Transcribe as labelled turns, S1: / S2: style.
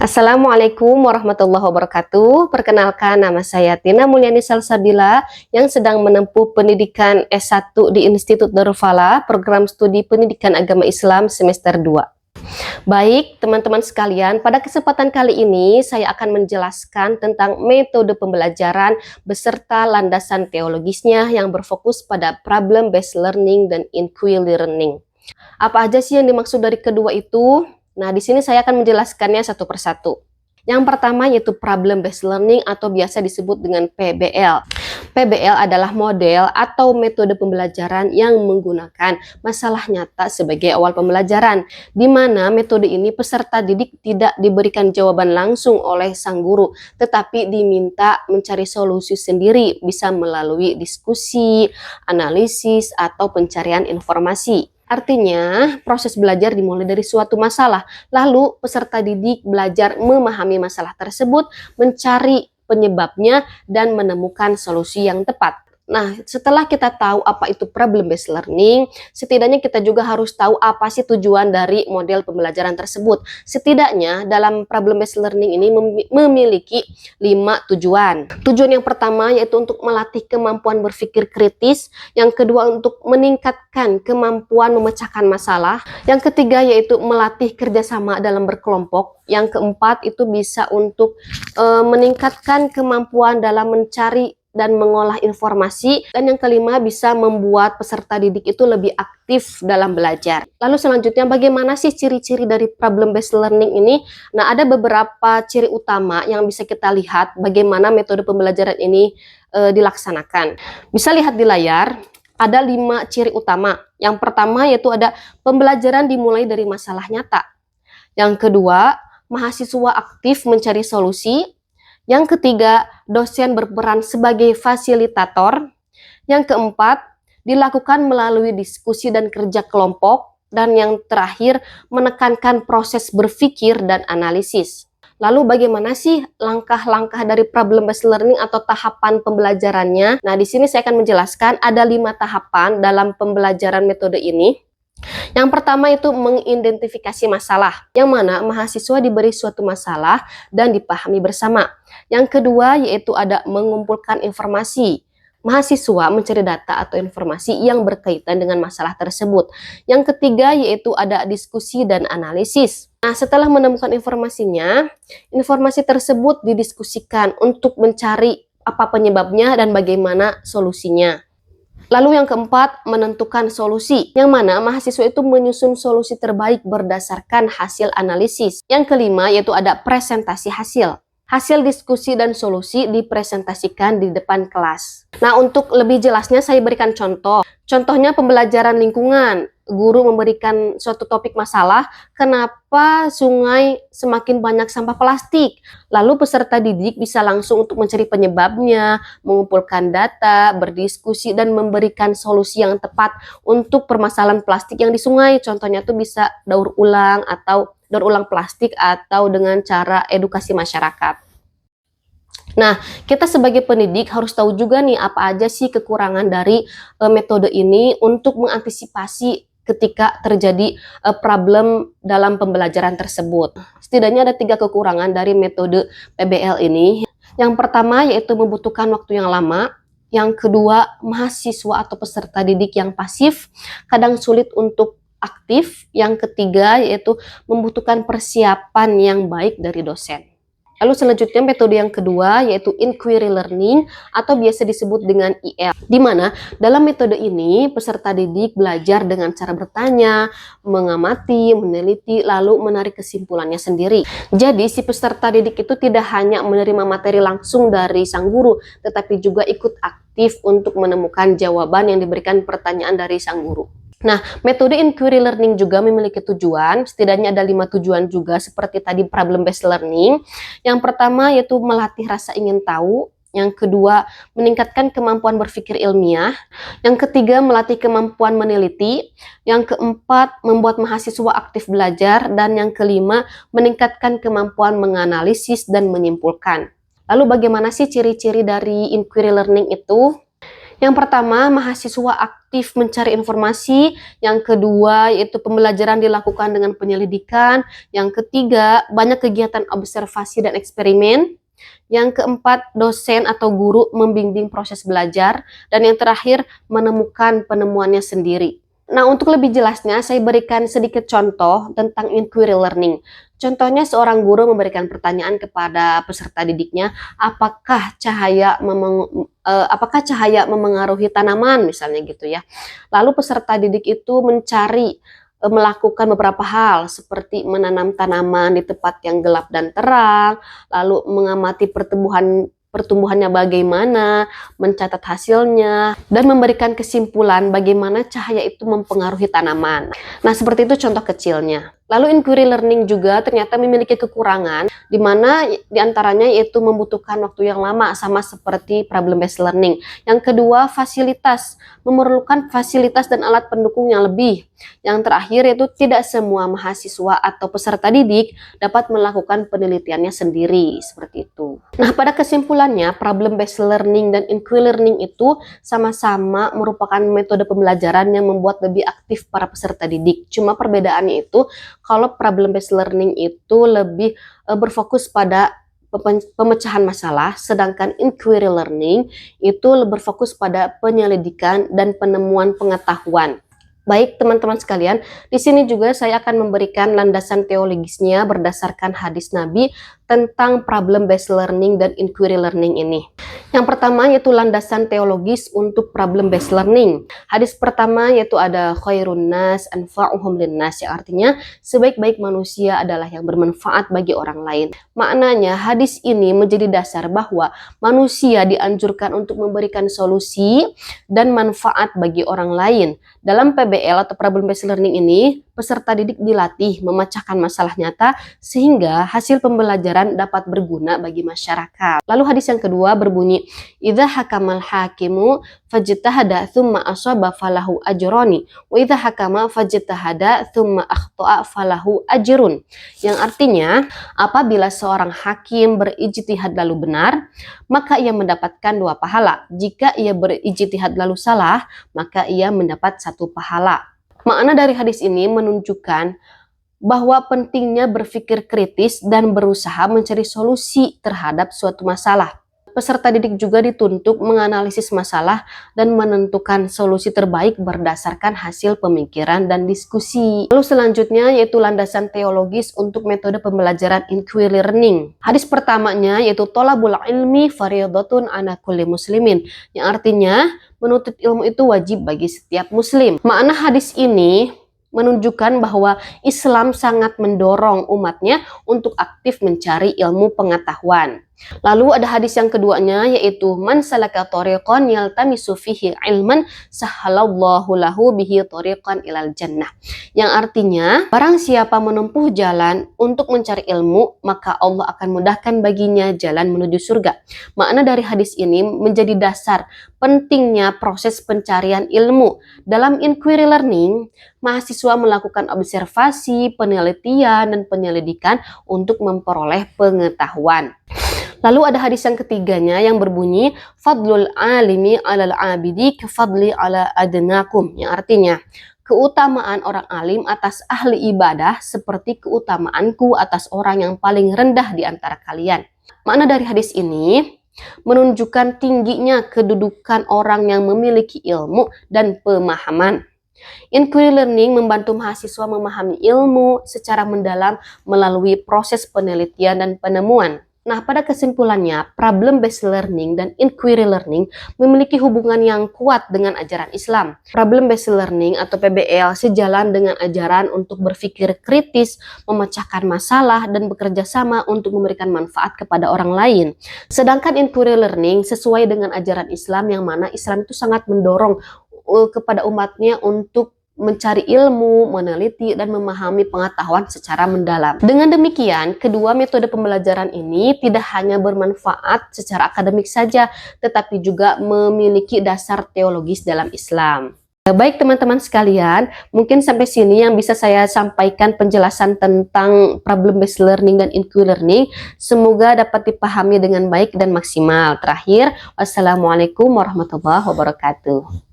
S1: Assalamualaikum warahmatullahi wabarakatuh. Perkenalkan, nama saya Tina Mulyani Salsabila yang sedang menempuh pendidikan S1 di Institut Darul Falah, program studi pendidikan agama Islam semester 2. Baik, teman-teman sekalian, pada kesempatan kali ini saya akan menjelaskan tentang metode pembelajaran beserta landasan teologisnya yang berfokus pada problem-based learning dan inquiry learning. Apa aja sih yang dimaksud dari kedua itu? Nah, di sini saya akan menjelaskannya satu persatu. Yang pertama yaitu problem-based learning atau biasa disebut dengan PBL. PBL adalah model atau metode pembelajaran yang menggunakan masalah nyata sebagai awal pembelajaran, di mana metode ini peserta didik tidak diberikan jawaban langsung oleh sang guru, tetapi diminta mencari solusi sendiri, bisa melalui diskusi, analisis, atau pencarian informasi. Artinya, proses belajar dimulai dari suatu masalah, lalu peserta didik belajar memahami masalah tersebut, mencari penyebabnya, dan menemukan solusi yang tepat. Nah, setelah kita tahu apa itu problem-based learning, setidaknya kita juga harus tahu apa sih tujuan dari model pembelajaran tersebut. Setidaknya dalam problem-based learning ini memiliki 5 tujuan. Tujuan yang pertama yaitu untuk melatih kemampuan berpikir kritis, yang kedua untuk meningkatkan kemampuan memecahkan masalah, yang ketiga yaitu melatih kerjasama dalam berkelompok, yang keempat itu bisa untuk meningkatkan kemampuan dalam mencari dan mengolah informasi, dan yang kelima bisa membuat peserta didik itu lebih aktif dalam belajar. Lalu selanjutnya, bagaimana sih ciri-ciri dari problem-based learning ini? Nah, ada beberapa ciri utama yang bisa kita lihat bagaimana metode pembelajaran ini dilaksanakan. Bisa lihat di layar, ada 5 ciri utama. Yang pertama yaitu ada pembelajaran dimulai dari masalah nyata. Yang kedua, mahasiswa aktif mencari solusi. Yang ketiga, dosen berperan sebagai fasilitator. Yang keempat, dilakukan melalui diskusi dan kerja kelompok. Dan yang terakhir, menekankan proses berpikir dan analisis. Lalu bagaimana sih langkah-langkah dari problem-based learning atau tahapan pembelajarannya? Nah, di sini saya akan menjelaskan ada 5 tahapan dalam pembelajaran metode ini. Yang pertama itu mengidentifikasi masalah, yang mana mahasiswa diberi suatu masalah dan dipahami bersama. Yang kedua yaitu ada mengumpulkan informasi. Mahasiswa mencari data atau informasi yang berkaitan dengan masalah tersebut. Yang ketiga yaitu ada diskusi dan analisis. Nah, setelah menemukan informasinya, informasi tersebut didiskusikan untuk mencari apa penyebabnya dan bagaimana solusinya. Lalu yang keempat, menentukan solusi, yang mana mahasiswa itu menyusun solusi terbaik berdasarkan hasil analisis. Yang kelima yaitu ada presentasi hasil. Hasil diskusi dan solusi dipresentasikan di depan kelas. Nah, untuk lebih jelasnya saya berikan contoh. Contohnya pembelajaran lingkungan. Guru memberikan suatu topik masalah, kenapa sungai semakin banyak sampah plastik. Lalu peserta didik bisa langsung untuk mencari penyebabnya, mengumpulkan data, berdiskusi, dan memberikan solusi yang tepat untuk permasalahan plastik yang di sungai. Contohnya tuh bisa daur ulang plastik atau dengan cara edukasi masyarakat. Nah, kita sebagai pendidik harus tahu juga nih apa aja sih kekurangan dari metode ini untuk mengantisipasi ketika terjadi problem dalam pembelajaran tersebut. Setidaknya ada 3 kekurangan dari metode PBL ini. Yang pertama yaitu membutuhkan waktu yang lama. Yang kedua, mahasiswa atau peserta didik yang pasif kadang sulit untuk aktif. Yang ketiga yaitu membutuhkan persiapan yang baik dari dosen. Lalu selanjutnya metode yang kedua yaitu inquiry learning atau biasa disebut dengan IL. Di mana dalam metode ini peserta didik belajar dengan cara bertanya, mengamati, meneliti, lalu menarik kesimpulannya sendiri. Jadi si peserta didik itu tidak hanya menerima materi langsung dari sang guru, tetapi juga ikut aktif untuk menemukan jawaban yang diberikan pertanyaan dari sang guru. Nah, metode inquiry learning juga memiliki tujuan, setidaknya ada 5 tujuan juga seperti tadi problem-based learning. Yang pertama yaitu melatih rasa ingin tahu, yang kedua meningkatkan kemampuan berpikir ilmiah, yang ketiga melatih kemampuan meneliti, yang keempat membuat mahasiswa aktif belajar, dan yang kelima meningkatkan kemampuan menganalisis dan menyimpulkan. Lalu bagaimana sih ciri-ciri dari inquiry learning itu? Yang pertama, mahasiswa aktif mencari informasi. Yang kedua, yaitu pembelajaran dilakukan dengan penyelidikan. Yang ketiga, banyak kegiatan observasi dan eksperimen. Yang keempat, dosen atau guru membimbing proses belajar. Dan yang terakhir, menemukan penemuannya sendiri. Nah, untuk lebih jelasnya, saya berikan sedikit contoh tentang inquiry learning. Contohnya, seorang guru memberikan pertanyaan kepada peserta didiknya, apakah cahaya memengaruhi tanaman, misalnya gitu ya. Lalu peserta didik itu melakukan beberapa hal, seperti menanam tanaman di tempat yang gelap dan terang, lalu mengamati pertumbuhannya bagaimana, mencatat hasilnya, dan memberikan kesimpulan bagaimana cahaya itu mempengaruhi tanaman. Nah, seperti itu contoh kecilnya. Lalu inquiry learning juga ternyata memiliki kekurangan, di mana diantaranya yaitu membutuhkan waktu yang lama, sama seperti problem based learning. Yang kedua, memerlukan fasilitas dan alat pendukung yang lebih. Yang terakhir yaitu tidak semua mahasiswa atau peserta didik dapat melakukan penelitiannya sendiri, seperti itu. Nah, pada kesimpulannya, problem based learning dan inquiry learning itu sama-sama merupakan metode pembelajaran yang membuat lebih aktif para peserta didik. Cuma perbedaannya itu, kalau problem based learning itu lebih berfokus pada pemecahan masalah, sedangkan inquiry learning itu berfokus pada penyelidikan dan penemuan pengetahuan. Baik teman-teman sekalian, di sini juga saya akan memberikan landasan teologisnya berdasarkan hadis Nabi tentang problem based learning dan inquiry learning ini. Yang pertama yaitu landasan teologis untuk problem based learning. Hadis pertama yaitu ada khairun nas anfa'uhum linnas, yang artinya sebaik-baik manusia adalah yang bermanfaat bagi orang lain. Maknanya hadis ini menjadi dasar bahwa manusia dianjurkan untuk memberikan solusi dan manfaat bagi orang lain. Dalam PBL atau problem based learning ini, peserta didik dilatih memecahkan masalah nyata sehingga hasil pembelajaran dapat berguna bagi masyarakat. Lalu hadis yang kedua berbunyi, idza hakamal hakimu fajtahada tsumma asaba falahu ajrani wa idza hakama fajtahada tsumma akhta'a falahu ajrun. Yang artinya, apabila seorang hakim berijtihad lalu benar, maka ia mendapatkan 2 pahala. Jika ia berijtihad lalu salah, maka ia mendapat 1 pahala. Makna dari hadis ini menunjukkan bahwa pentingnya berpikir kritis dan berusaha mencari solusi terhadap suatu masalah. Peserta didik juga dituntut menganalisis masalah dan menentukan solusi terbaik berdasarkan hasil pemikiran dan diskusi. Lalu selanjutnya yaitu landasan teologis untuk metode pembelajaran inquiry learning. Hadis pertamanya yaitu tolabul ilmi fardhatun ala kulli muslimin, yang artinya menuntut ilmu itu wajib bagi setiap muslim. Makna hadis ini menunjukkan bahwa Islam sangat mendorong umatnya untuk aktif mencari ilmu pengetahuan. Lalu ada hadis yang keduanya yaitu man salaka thariqan yaltamisu fihi ilman sahhalallahu lahu bihi thariqan ilal jannah. Yang artinya, barang siapa menempuh jalan untuk mencari ilmu, maka Allah akan mudahkan baginya jalan menuju surga. Makna dari hadis ini menjadi dasar pentingnya proses pencarian ilmu. Dalam inquiry learning, mahasiswa melakukan observasi, penelitian, dan penyelidikan untuk memperoleh pengetahuan. Lalu ada hadis yang ketiganya yang berbunyi fadlul alimi alal abidi kafadli ala adnakum, yang artinya keutamaan orang alim atas ahli ibadah seperti keutamaanku atas orang yang paling rendah di antara kalian. Makna dari hadis ini menunjukkan tingginya kedudukan orang yang memiliki ilmu dan pemahaman. Inquiry learning membantu mahasiswa memahami ilmu secara mendalam melalui proses penelitian dan penemuan. Nah, pada kesimpulannya, problem based learning dan inquiry learning memiliki hubungan yang kuat dengan ajaran Islam. Problem based learning atau PBL sejalan dengan ajaran untuk berpikir kritis, memecahkan masalah, dan bekerja sama untuk memberikan manfaat kepada orang lain. Sedangkan inquiry learning sesuai dengan ajaran Islam, yang mana Islam itu sangat mendorong kepada umatnya untuk mencari ilmu, meneliti, dan memahami pengetahuan secara mendalam. Dengan demikian, kedua metode pembelajaran ini tidak hanya bermanfaat secara akademik saja, tetapi juga memiliki dasar teologis dalam Islam. Baik teman-teman sekalian, mungkin sampai sini yang bisa saya sampaikan penjelasan tentang problem based learning dan IQ learning. Semoga dapat dipahami dengan baik dan maksimal. Terakhir, wassalamualaikum warahmatullahi wabarakatuh.